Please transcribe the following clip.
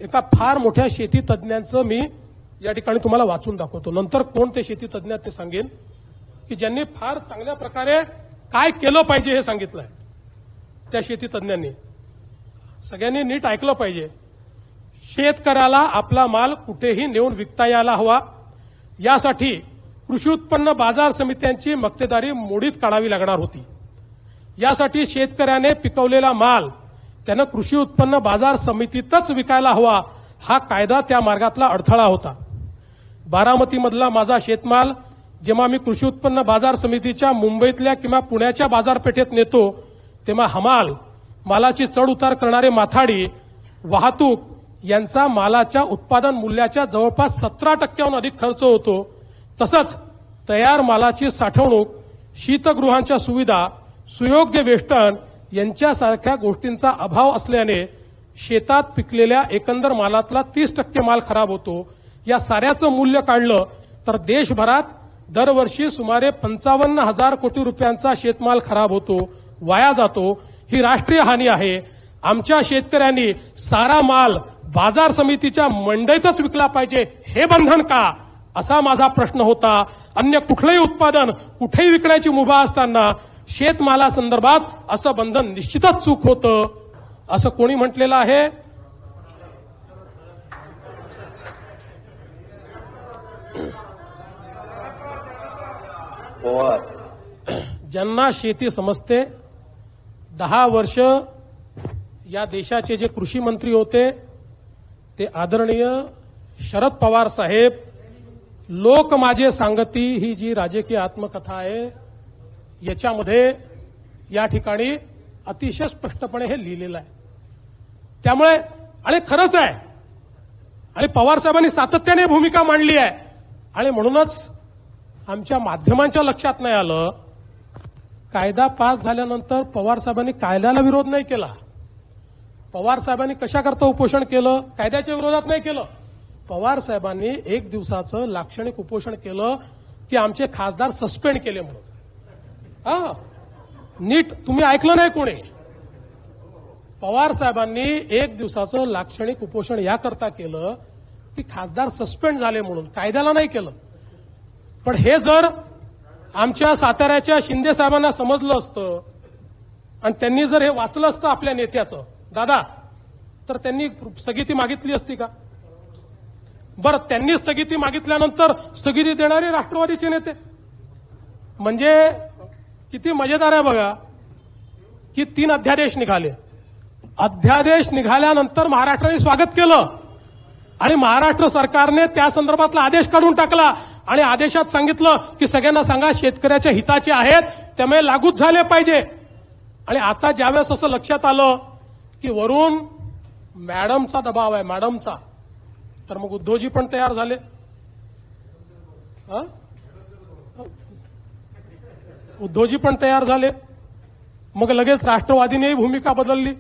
एका फार मोठ्या शेती तज्ञांचं मी या ठिकाणी तुम्हाला वाचून दाखवतो. नंतर कोण ते शेती तज्ञ ते सांगेन की ज्यांनी फार चांगल्या प्रकारे काय केलं पाहिजे हे सांगितलंय. त्या शेती तज्ञांनी सगळ्यांनी नीट ऐकलं पाहिजे. शेतकऱ्याला आपला माल कुठेही नेऊन विकता यायला हवा, यासाठी कृषी उत्पन्न बाजार समित्यांची मक्तेदारी मोडीत काढावी लागणार होती. यासाठी शेतकऱ्याने पिकवलेला माल त्यानं कृषी उत्पन्न बाजार समितीतच विकायला हवा, हा कायदा त्या मार्गातला अडथळा होता. बारामतीमधला माझा शेतमाल जेव्हा मी कृषी उत्पन्न बाजार समितीच्या मुंबईतल्या किंवा पुण्याच्या बाजारपेठेत नेतो, तेव्हा हमाल, मालाची चढ उतार करणारे माथाडी, वाहतूक यांचा मालाच्या उत्पादन मूल्याच्या जवळपास 17% अधिक खर्च होतो. तसंच तयार मालाची साठवणूक, शीतगृहांच्या सुविधा, सुयोग्य वेष्टन यांच्यासारख्या गोष्टींचा अभाव असल्याने शेतात पिकलेल्या एकंदर मालातला 30% माल खराब होतो. या साऱ्याचं मूल्य काढलं तर देशभरात दरवर्षी सुमारे 55,000 कोटी रुपयांचा शेतमाल खराब होतो, वाया जातो. ही राष्ट्रीय हानी आहे. आमच्या शेतकऱ्यांनी सारा माल बाजार समितीच्या मंडईतच विकला पाहिजे, हे बंधन का, असा माझा प्रश्न होता. अन्य कुठलंही उत्पादन कुठेही विकण्याची मुभा असताना शेतमालासंदर्भात असं बंधन निश्चितच चूक होतं, असं कोणी म्हटलेलं आहे? ज्यांना शेती समजते, 10 वर्ष या देशाचे जे कृषी मंत्री होते ते आदरणीय शरद पवार साहेब, लोक माझे सांगती ही जी राजकीय आत्मकथा आहे, याच्यामध्ये या ठिकाणी अतिशय स्पष्टपणे हे लिहिलेलं आहे. त्यामुळे आणि खरंच आहे, आणि पवार साहेबांनी सातत्याने भूमिका मांडली आहे, आणि म्हणूनच आमच्या माध्यमांच्या लक्षात नाही आलं, कायदा पास झाल्यानंतर पवार साहेबांनी कायद्याला विरोध नाही केला. पवार साहेबांनी कशाकरता उपोषण केलं? कायद्याच्या विरोधात नाही केलं. पवार साहेबांनी एक दिवसाचं लाक्षणिक उपोषण केलं की आमचे खासदार सस्पेंड केले म्हणून. हा, नीट तुम्ही ऐकलं नाही कोणी. पवार साहेबांनी एक दिवसाचं लाक्षणिक उपोषण याकरता केलं की खासदार सस्पेंड झाले म्हणून, कायद्याला नाही केलं. पण हे जर आमच्या साताऱ्याच्या शिंदे साहेबांना समजलं असतं आणि त्यांनी जर हे वाचलं असतं आपल्या नेत्याचं, दादा, तर त्यांनी स्थगिती मागितली असती का? बरं, त्यांनी स्थगिती मागितल्यानंतर स्थगिती देणारे राष्ट्रवादीचे नेते. म्हणजे किती मजेदार आहे बघा की 3 अध्यादेश निघाले. अध्यादेश निघाल्यानंतर महाराष्ट्राने स्वागत केलं आणि महाराष्ट्र सरकारने त्या संदर्भातला आदेश काढून टाकला आणि आदेशात सांगितलं की सगळ्यांना सांगा शेतकऱ्याच्या हिताचे आहेत, त्यामुळे लागूच झाले पाहिजे. आणि आता ज्यावेळेस असं लक्षात आलं की वरून मॅडमचा दबाव आहे, मॅडमचा, तर मग उद्धवजी पण तयार झाले. उद्धवजी पण तयार झाले. मग लगेच राष्ट्रवादीनेही भूमिका बदलली.